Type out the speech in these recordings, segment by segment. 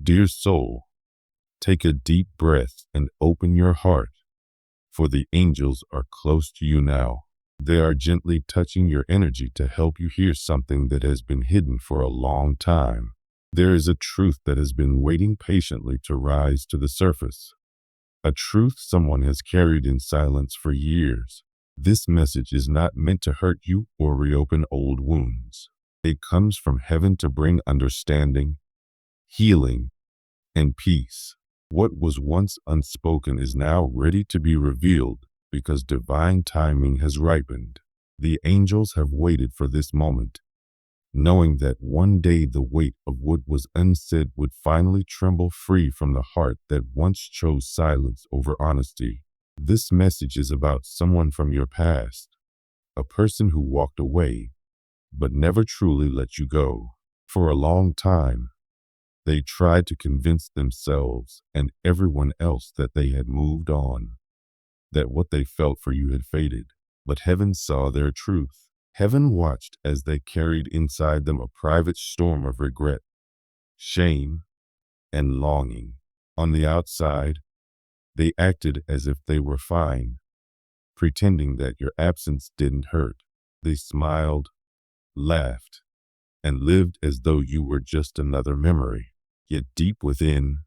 Dear soul, take a deep breath and open your heart, for the angels are close to you now. They are gently touching your energy to help you hear something that has been hidden for a long time. There is a truth that has been waiting patiently to rise to the surface, a truth someone has carried in silence for years. This message is not meant to hurt you or reopen old wounds. It comes from heaven to bring understanding, healing, and peace. What was once unspoken is now ready to be revealed because divine timing has ripened. The angels have waited for this moment, knowing that one day the weight of what was unsaid would finally tremble free from the heart that once chose silence over honesty. This message is about someone from your past, a person who walked away, but never truly let you go. For a long time, they tried to convince themselves and everyone else that they had moved on, that what they felt for you had faded. But heaven saw their truth. Heaven watched as they carried inside them a private storm of regret, shame, and longing. On the outside, they acted as if they were fine, pretending that your absence didn't hurt. They smiled, laughed, and lived as though you were just another memory. Yet deep within,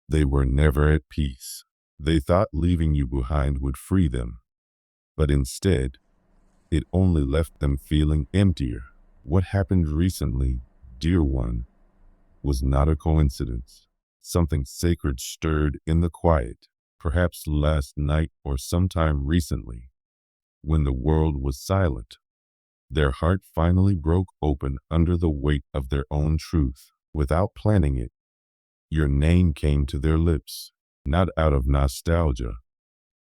they were never at peace. They thought leaving you behind would free them, but instead, it only left them feeling emptier. What happened recently, dear one, was not a coincidence. Something sacred stirred in the quiet, perhaps last night or sometime recently, when the world was silent. Their heart finally broke open under the weight of their own truth. Without planning it, your name came to their lips, not out of nostalgia,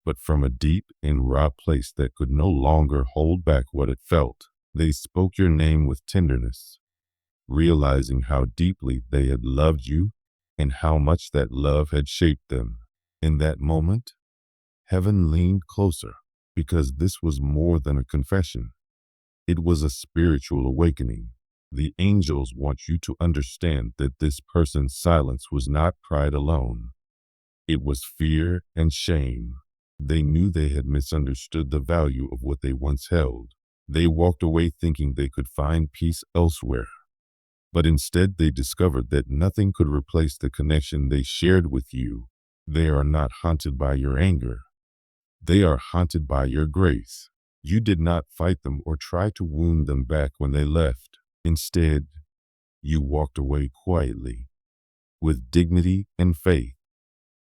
but from a deep and raw place that could no longer hold back what it felt. They spoke your name with tenderness, realizing how deeply they had loved you and how much that love had shaped them. In that moment, heaven leaned closer, because this was more than a confession. It was a spiritual awakening. The angels want you to understand that this person's silence was not pride alone. It was fear and shame. They knew they had misunderstood the value of what they once held. They walked away thinking they could find peace elsewhere. But instead they discovered that nothing could replace the connection they shared with you. They are not haunted by your anger. They are haunted by your grace. You did not fight them or try to wound them back when they left. Instead, you walked away quietly, with dignity and faith,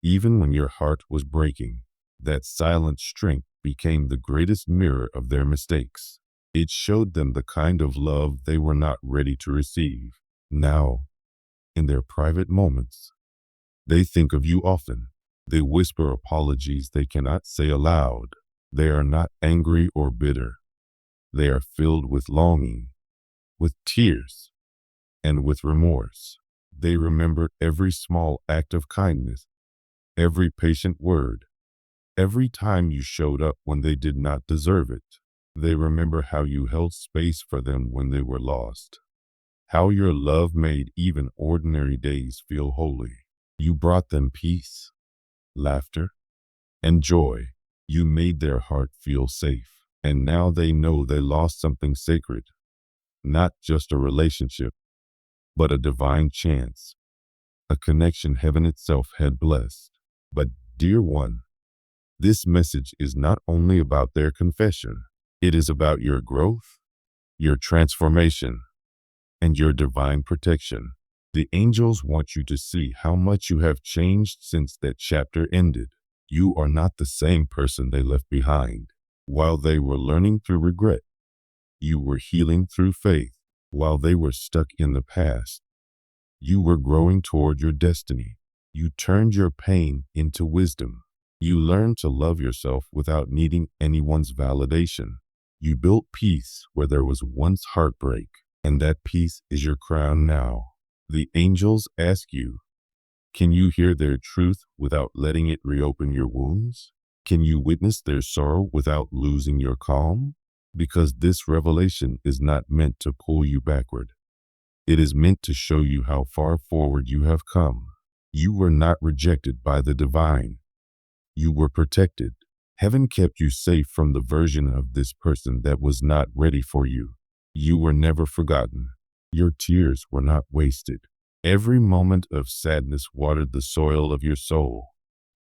even when your heart was breaking. That silent strength became the greatest mirror of their mistakes. It showed them the kind of love they were not ready to receive. Now, in their private moments, they think of you often. They whisper apologies they cannot say aloud. They are not angry or bitter. They are filled with longing, with tears, and with remorse. They remember every small act of kindness, every patient word, every time you showed up when they did not deserve it. They remember how you held space for them when they were lost, how your love made even ordinary days feel holy. You brought them peace, laughter, and joy. You made their heart feel safe, and now they know they lost something sacred. Not just a relationship, but a divine chance, a connection heaven itself had blessed. But, dear one, this message is not only about their confession. It is about your growth, your transformation, and your divine protection. The angels want you to see how much you have changed since that chapter ended. You are not the same person they left behind. While they were learning through regret, you were healing through faith. While they were stuck in the past, you were growing toward your destiny. You turned your pain into wisdom. You learned to love yourself without needing anyone's validation. You built peace where there was once heartbreak, and that peace is your crown now. The angels ask you, can you hear their truth without letting it reopen your wounds? Can you witness their sorrow without losing your calm? Because this revelation is not meant to pull you backward. It is meant to show you how far forward you have come. You were not rejected by the divine. You were protected. Heaven kept you safe from the version of this person that was not ready for you. You were never forgotten. Your tears were not wasted. Every moment of sadness watered the soil of your soul,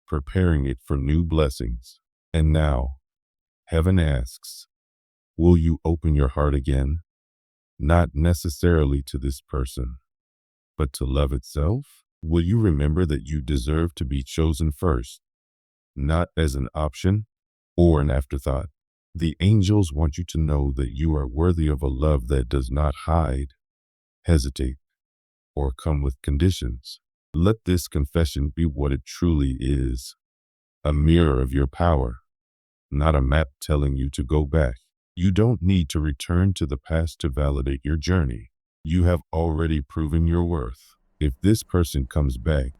preparing it for new blessings. And now, heaven asks, will you open your heart again? Not necessarily to this person, but to love itself? Will you remember that you deserve to be chosen first, not as an option or an afterthought? The angels want you to know that you are worthy of a love that does not hide, hesitate, or come with conditions. Let this confession be what it truly is, a mirror of your power, not a map telling you to go back. You don't need to return to the past to validate your journey. You have already proven your worth. If this person comes back,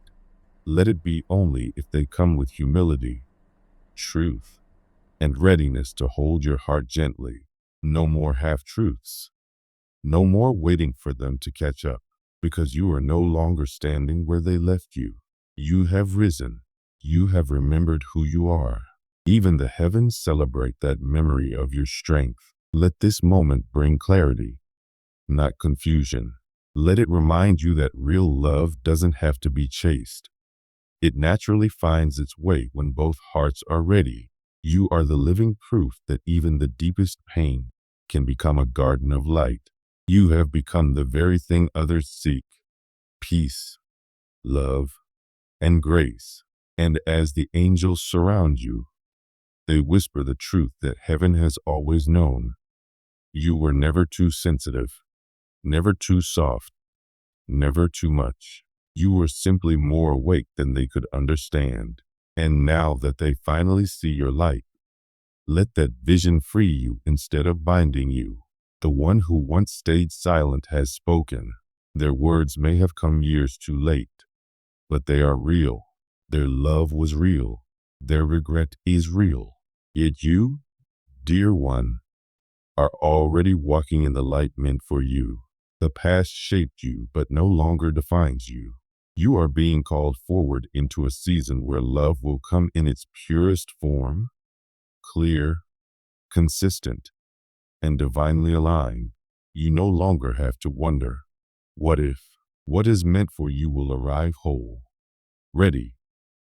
let it be only if they come with humility, truth, and readiness to hold your heart gently. No more half-truths. No more waiting for them to catch up, because you are no longer standing where they left you. You have risen. You have remembered who you are. Even the heavens celebrate that memory of your strength. Let this moment bring clarity, not confusion. Let it remind you that real love doesn't have to be chased. It naturally finds its way when both hearts are ready. You are the living proof that even the deepest pain can become a garden of light. You have become the very thing others seek: peace, love, and grace. And as the angels surround you, they whisper the truth that heaven has always known. You were never too sensitive, never too soft, never too much. You were simply more awake than they could understand. And now that they finally see your light, let that vision free you instead of binding you. The one who once stayed silent has spoken. Their words may have come years too late, but they are real. Their love was real. Their regret is real. Yet you, dear one, are already walking in the light meant for you. The past shaped you, but no longer defines you. You are being called forward into a season where love will come in its purest form, clear, consistent, and divinely aligned. You no longer have to wonder, what if? What is meant for you will arrive whole, ready,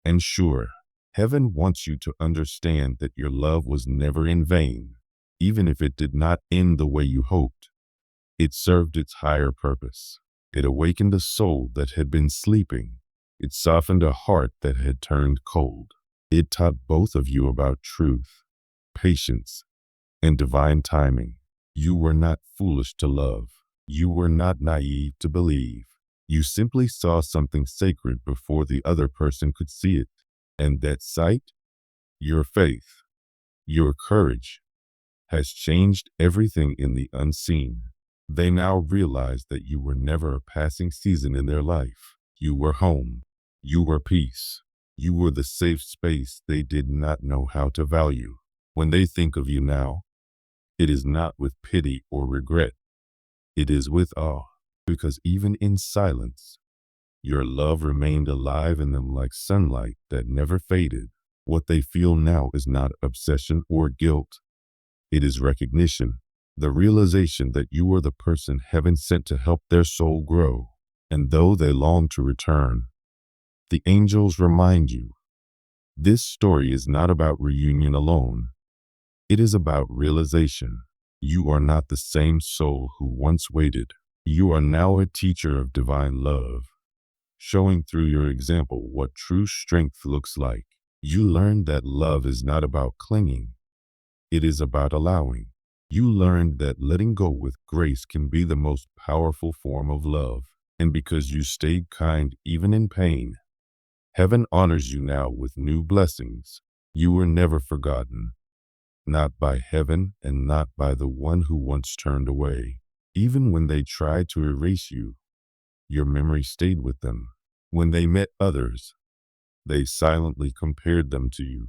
and sure. Heaven wants you to understand that your love was never in vain. Even if it did not end the way you hoped, it served its higher purpose. It awakened a soul that had been sleeping. It softened a heart that had turned cold. It taught both of you about truth, patience, and divine timing. You were not foolish to love. You were not naive to believe. You simply saw something sacred before the other person could see it. And that sight, your faith, your courage, has changed everything in the unseen. They now realize that you were never a passing season in their life. You were home. You were peace. You were the safe space they did not know how to value. When they think of you now, it is not with pity or regret. It is with awe, because even in silence, your love remained alive in them like sunlight that never faded. What they feel now is not obsession or guilt. It is recognition, the realization that you are the person heaven sent to help their soul grow. And though they long to return, the angels remind you, this story is not about reunion alone. It is about realization. You are not the same soul who once waited. You are now a teacher of divine love, showing through your example what true strength looks like. You learned that love is not about clinging. It is about allowing. You learned that letting go with grace can be the most powerful form of love. And because you stayed kind even in pain, heaven honors you now with new blessings. You were never forgotten, not by heaven and not by the one who once turned away. Even when they tried to erase you, your memory stayed with them. When they met others, they silently compared them to you,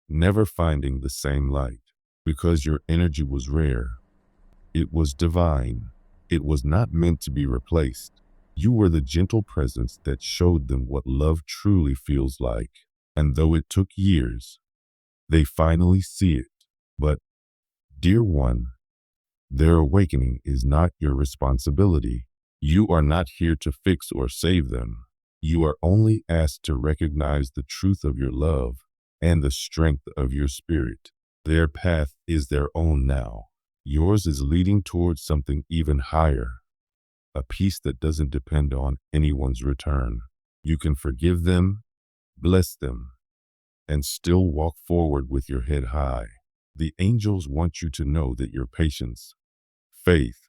never finding the same light. Because your energy was rare, it was divine. It was not meant to be replaced. You were the gentle presence that showed them what love truly feels like. And though it took years, they finally see it. But, dear one, their awakening is not your responsibility. You are not here to fix or save them. You are only asked to recognize the truth of your love and the strength of your spirit. Their path is their own now. Yours is leading towards something even higher, a peace that doesn't depend on anyone's return. You can forgive them, bless them, and still walk forward with your head high. The angels want you to know that your patience, faith,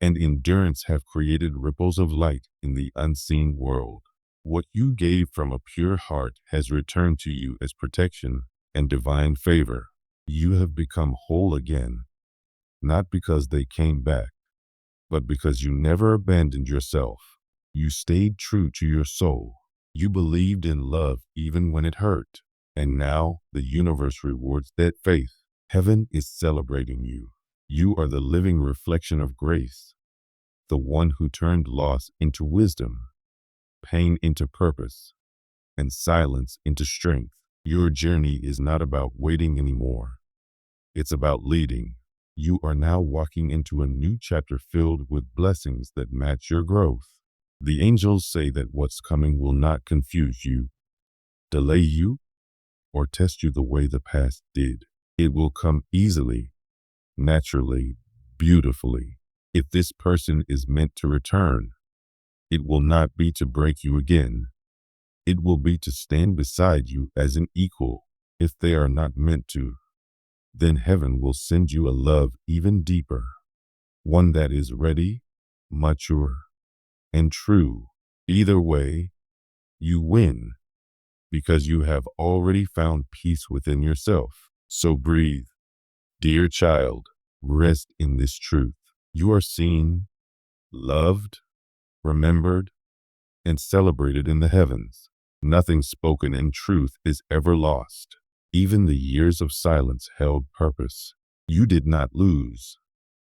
and endurance have created ripples of light in the unseen world. What you gave from a pure heart has returned to you as protection and divine favor. You have become whole again, not because they came back, but because you never abandoned yourself. You stayed true to your soul. You believed in love even when it hurt. And now the universe rewards that faith. Heaven is celebrating you. You are the living reflection of grace, the one who turned loss into wisdom, pain into purpose, and silence into strength. Your journey is not about waiting anymore. It's about leading. You are now walking into a new chapter filled with blessings that match your growth. The angels say that what's coming will not confuse you, delay you, or test you the way the past did. It will come easily, naturally, beautifully. If this person is meant to return, it will not be to break you again. It will be to stand beside you as an equal. If they are not meant to, then heaven will send you a love even deeper, one that is ready, mature, and true. Either way, you win, because you have already found peace within yourself. So breathe, dear child, rest in this truth. You are seen, loved, remembered, and celebrated in the heavens. Nothing spoken in truth is ever lost. Even the years of silence held purpose. You did not lose.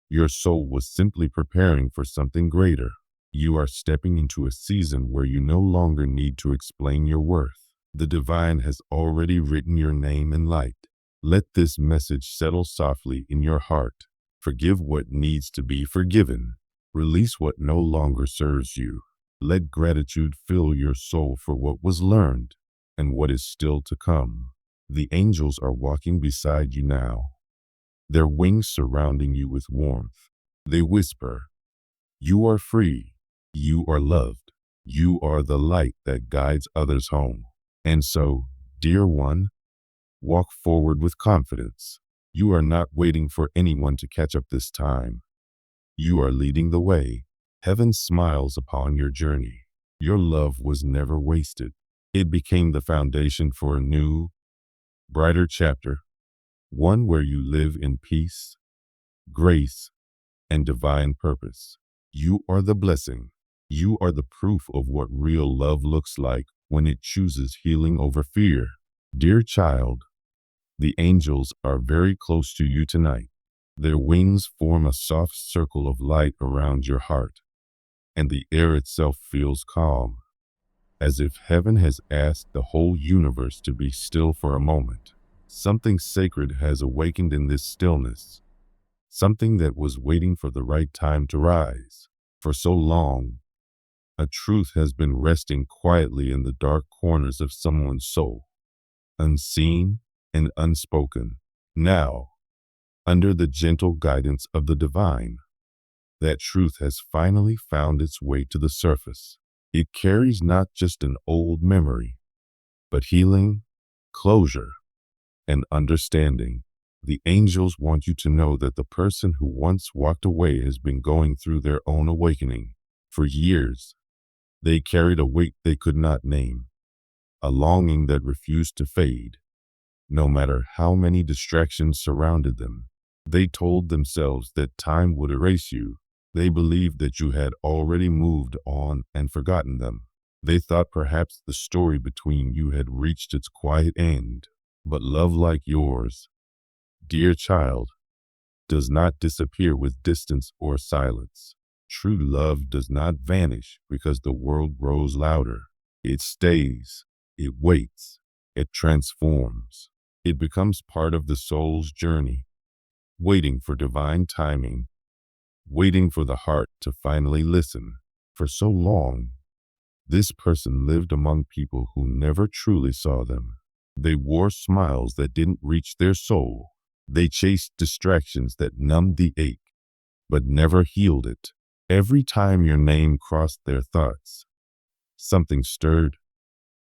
Your soul was simply preparing for something greater. You are stepping into a season where you no longer need to explain your worth. The divine has already written your name in light. Let this message settle softly in your heart. Forgive what needs to be forgiven. Release what no longer serves you. Let gratitude fill your soul for what was learned and what is still to come. The angels are walking beside you now, their wings surrounding you with warmth. They whisper, "You are free. You are loved. You are the light that guides others home." And so, dear one, walk forward with confidence. You are not waiting for anyone to catch up this time. You are leading the way. Heaven smiles upon your journey. Your love was never wasted. It became the foundation for a new, brighter chapter, one where you live in peace, grace, and divine purpose. You are the blessing. You are the proof of what real love looks like when it chooses healing over fear. Dear child, the angels are very close to you tonight. Their wings form a soft circle of light around your heart, and the air itself feels calm, as if heaven has asked the whole universe to be still for a moment. Something sacred has awakened in this stillness, something that was waiting for the right time to rise. For so long, a truth has been resting quietly in the dark corners of someone's soul, unseen and unspoken. Now, under the gentle guidance of the divine, that truth has finally found its way to the surface. It carries not just an old memory, but healing, closure, and understanding. The angels want you to know that the person who once walked away has been going through their own awakening. For years, they carried a weight they could not name, a longing that refused to fade, no matter how many distractions surrounded them. They told themselves that time would erase you. They believed that you had already moved on and forgotten them. They thought perhaps the story between you had reached its quiet end. But love like yours, dear child, does not disappear with distance or silence. True love does not vanish because the world grows louder. It stays. It waits. It transforms. It becomes part of the soul's journey, waiting for divine timing, waiting for the heart to finally listen. For so long, this person lived among people who never truly saw them. They wore smiles that didn't reach their soul. They chased distractions that numbed the ache, but never healed it. Every time your name crossed their thoughts, something stirred,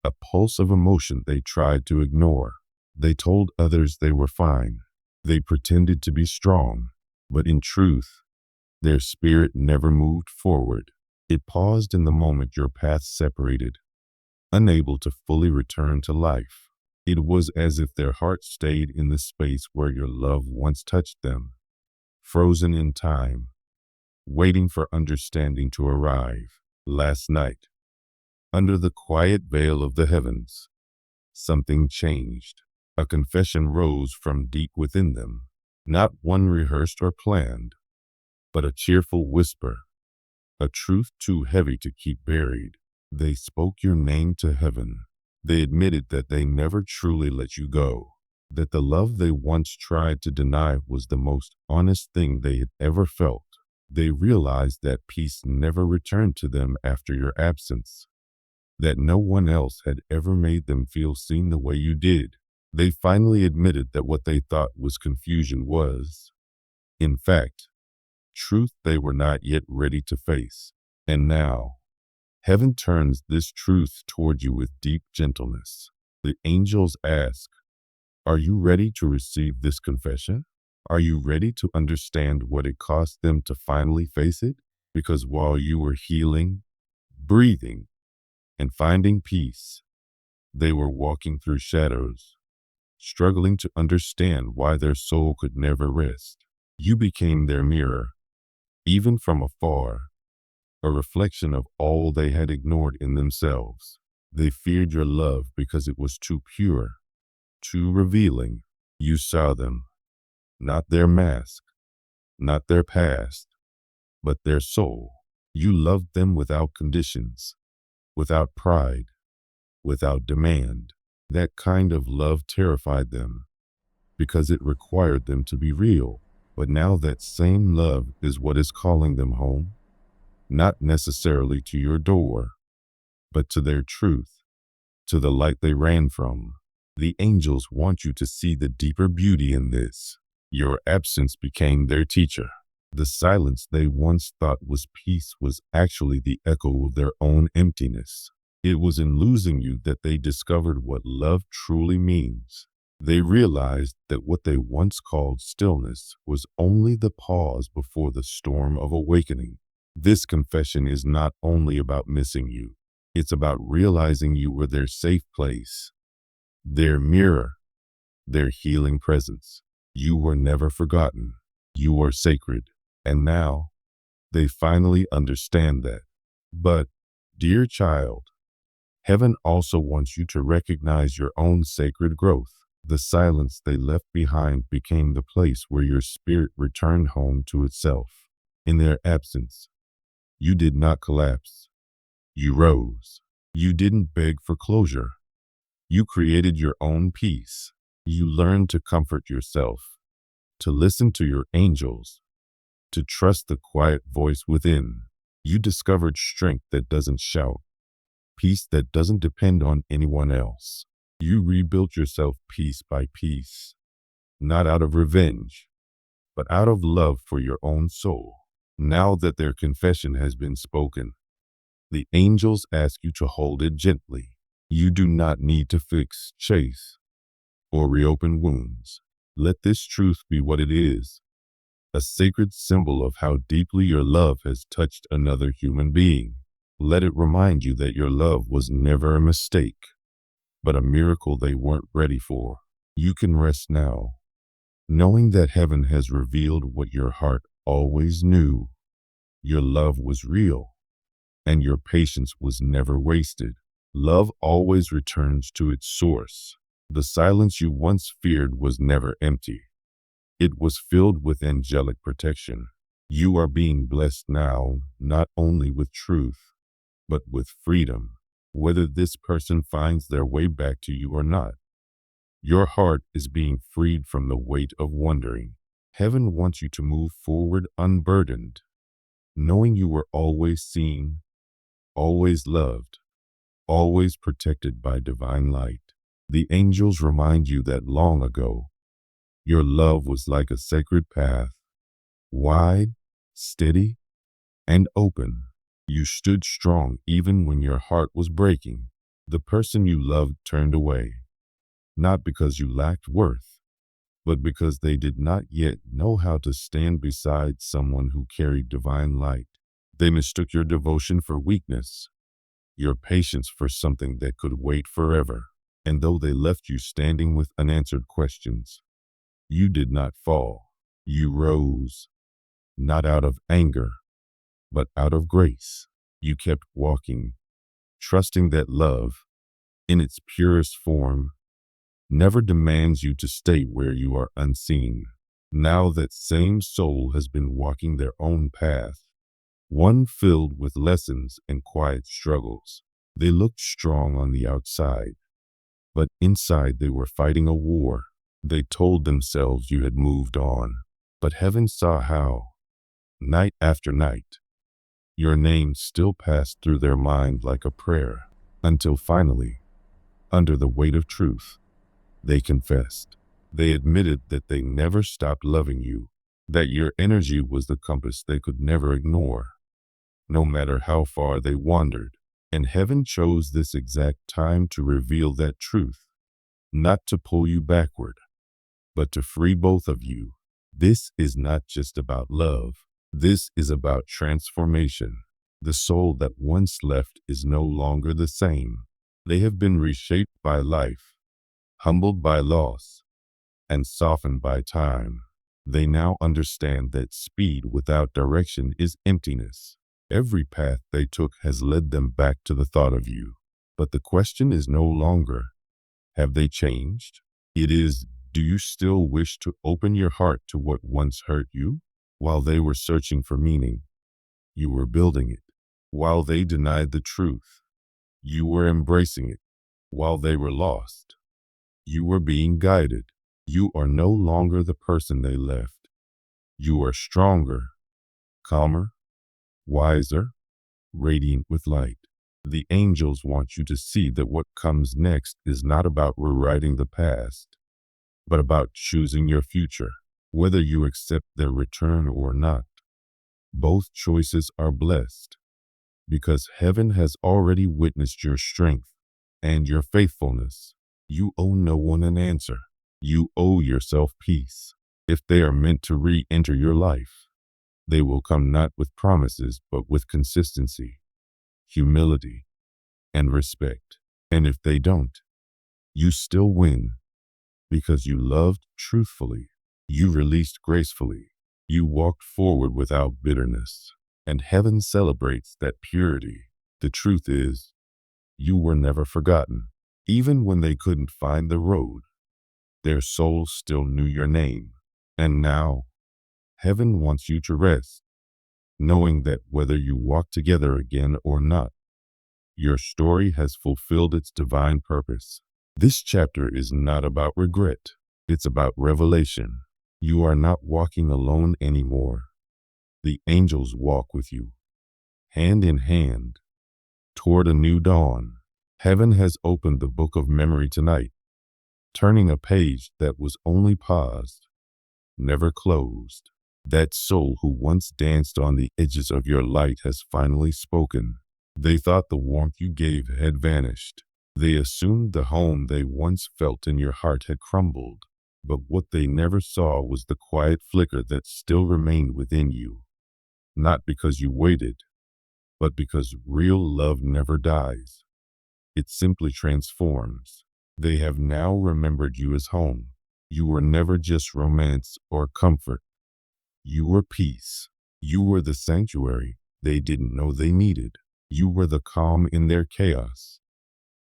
a pulse of emotion they tried to ignore. They told others they were fine. They pretended to be strong, but in truth, their spirit never moved forward. It paused in the moment your paths separated, unable to fully return to life. It was as if their heart stayed in the space where your love once touched them, frozen in time, waiting for understanding to arrive. Last night, under the quiet veil of the heavens, something changed. A confession rose from deep within them, not one rehearsed or planned, but a cheerful whisper, a truth too heavy to keep buried. They spoke your name to heaven. They admitted that they never truly let you go, that the love they once tried to deny was the most honest thing they had ever felt. They realized that peace never returned to them after your absence, that no one else had ever made them feel seen the way you did. They finally admitted that what they thought was confusion was, in fact, truth they were not yet ready to face. And now, heaven turns this truth toward you with deep gentleness. The angels ask, are you ready to receive this confession? Are you ready to understand what it cost them to finally face it? Because while you were healing, breathing, and finding peace, they were walking through shadows, struggling to understand why their soul could never rest. You became their mirror, even from afar, a reflection of all they had ignored in themselves. They feared your love because it was too pure, too revealing. You saw them, not their mask, not their past, but their soul. You loved them without conditions, without pride, without demand. That kind of love terrified them because it required them to be real. But now that same love is what is calling them home, not necessarily to your door, but to their truth, to the light they ran from. The angels want you to see the deeper beauty in this. Your absence became their teacher. The silence they once thought was peace was actually the echo of their own emptiness. It was in losing you that they discovered what love truly means. They realized that what they once called stillness was only the pause before the storm of awakening. This confession is not only about missing you. It's about realizing you were their safe place, their mirror, their healing presence. You were never forgotten. You were sacred. And now, they finally understand that. But, dear child, heaven also wants you to recognize your own sacred growth. The silence they left behind became the place where your spirit returned home to itself. In their absence, you did not collapse. You rose. You didn't beg for closure. You created your own peace. You learned to comfort yourself, to listen to your angels, to trust the quiet voice within. You discovered strength that doesn't shout, peace that doesn't depend on anyone else. You rebuilt yourself piece by piece, not out of revenge, but out of love for your own soul. Now that their confession has been spoken, the angels ask you to hold it gently. You do not need to fix, chase, or reopen wounds. Let this truth be what it is, a sacred symbol of how deeply your love has touched another human being. Let it remind you that your love was never a mistake, but a miracle they weren't ready for. You can rest now, knowing that heaven has revealed what your heart always knew. Your love was real, and your patience was never wasted. Love always returns to its source. The silence you once feared was never empty. It was filled with angelic protection. You are being blessed now, not only with truth, but with freedom, whether this person finds their way back to you or not. Your heart is being freed from the weight of wondering. Heaven wants you to move forward unburdened, knowing you were always seen, always loved, always protected by divine light. The angels remind you that long ago, your love was like a sacred path, wide, steady, and open. You stood strong even when your heart was breaking. The person you loved turned away, not because you lacked worth, but because they did not yet know how to stand beside someone who carried divine light. They mistook your devotion for weakness, your patience for something that could wait forever. And though they left you standing with unanswered questions, you did not fall. You rose, not out of anger, but out of grace. You kept walking, trusting that love, in its purest form, never demands you to stay where you are unseen. Now that same soul has been walking their own path, one filled with lessons and quiet struggles. They looked strong on the outside, but inside they were fighting a war. They told themselves you had moved on, but heaven saw how, night after night, your name still passed through their mind like a prayer, until finally, under the weight of truth, they confessed. They admitted that they never stopped loving you, that your energy was the compass they could never ignore, no matter how far they wandered. And heaven chose this exact time to reveal that truth, not to pull you backward, but to free both of you. This is not just about love. This is about transformation. The soul that once left is no longer the same. They have been reshaped by life, humbled by loss, and softened by time. They now understand that speed without direction is emptiness. Every path they took has led them back to the thought of you. But the question is no longer, have they changed? It is, do you still wish to open your heart to what once hurt you? While they were searching for meaning, you were building it. While they denied the truth, you were embracing it. While they were lost, you were being guided. You are no longer the person they left. You are stronger, calmer, wiser, radiant with light. The angels want you to see that what comes next is not about rewriting the past, but about choosing your future. Whether you accept their return or not, both choices are blessed, because heaven has already witnessed your strength and your faithfulness. You owe no one an answer. You owe yourself peace. If they are meant to re-enter your life, they will come not with promises, but with consistency, humility, and respect. And if they don't, you still win, because you loved truthfully, you released gracefully, you walked forward without bitterness, and heaven celebrates that purity. The truth is, you were never forgotten. Even when they couldn't find the road, their souls still knew your name. And now, heaven wants you to rest, knowing that whether you walk together again or not, your story has fulfilled its divine purpose. This chapter is not about regret. It's about revelation. You are not walking alone anymore. The angels walk with you, hand in hand, toward a new dawn. Heaven has opened the book of memory tonight, turning a page that was only paused, never closed. That soul who once danced on the edges of your light has finally spoken. They thought the warmth you gave had vanished. They assumed the home they once felt in your heart had crumbled. But what they never saw was the quiet flicker that still remained within you. Not because you waited, but because real love never dies. It simply transforms. They have now remembered you as home. You were never just romance or comfort. You were peace. You were the sanctuary they didn't know they needed. You were the calm in their chaos,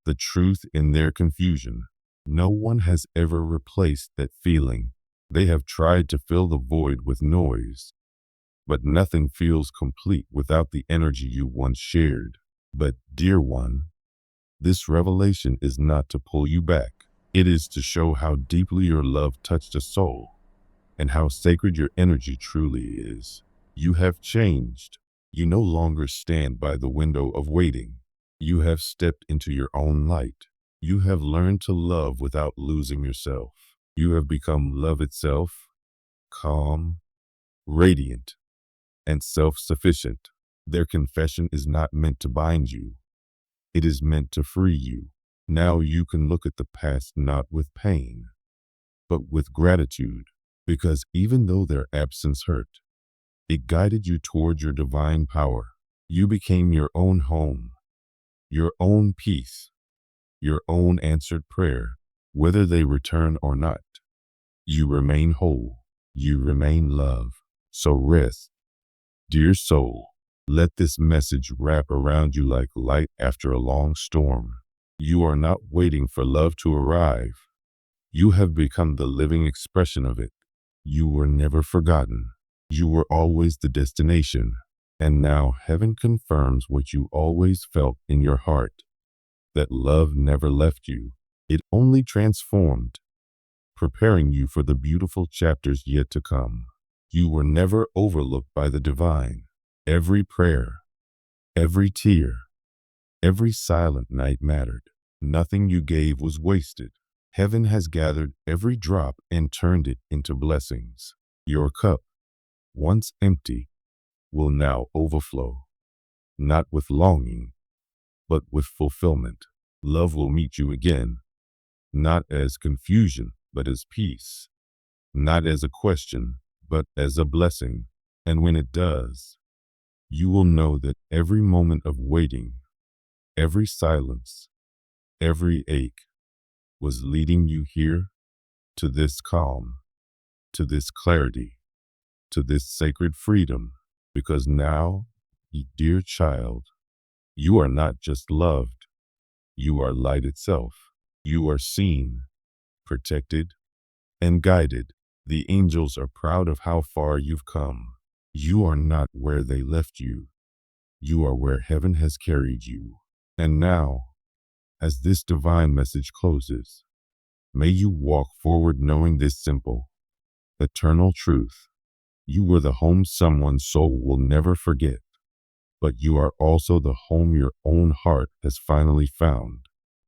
the truth in their confusion. No one has ever replaced that feeling. They have tried to fill the void with noise, but nothing feels complete without the energy you once shared. But, dear one, this revelation is not to pull you back. It is to show how deeply your love touched a soul and how sacred your energy truly is. You have changed. You no longer stand by the window of waiting. You have stepped into your own light. You have learned to love without losing yourself. You have become love itself, calm, radiant, and self-sufficient. Their confession is not meant to bind you. It is meant to free you. Now you can look at the past not with pain, but with gratitude, because even though their absence hurt, it guided you toward your divine power. You became your own home, your own peace, your own answered prayer. Whether they return or not, you remain whole. You remain love. So rest, dear soul. Let this message wrap around you like light after a long storm. You are not waiting for love to arrive. You have become the living expression of it. You were never forgotten. You were always the destination. And now heaven confirms what you always felt in your heart, that love never left you. It only transformed, preparing you for the beautiful chapters yet to come. You were never overlooked by the divine. Every prayer, every tear, every silent night mattered. Nothing you gave was wasted. Heaven has gathered every drop and turned it into blessings. Your cup, once empty, will now overflow, not with longing, but with fulfillment. Love will meet you again, not as confusion, but as peace, not as a question, but as a blessing. And when it does, you will know that every moment of waiting, every silence, every ache was leading you here to this calm, to this clarity, to this sacred freedom. Because now, dear child, you are not just loved, you are light itself. You are seen, protected, and guided. The angels are proud of how far you've come. You are not where they left you. You are where heaven has carried you. And now, as this divine message closes, may you walk forward knowing this simple, eternal truth. You were the home someone's soul will never forget, but you are also the home your own heart has finally found.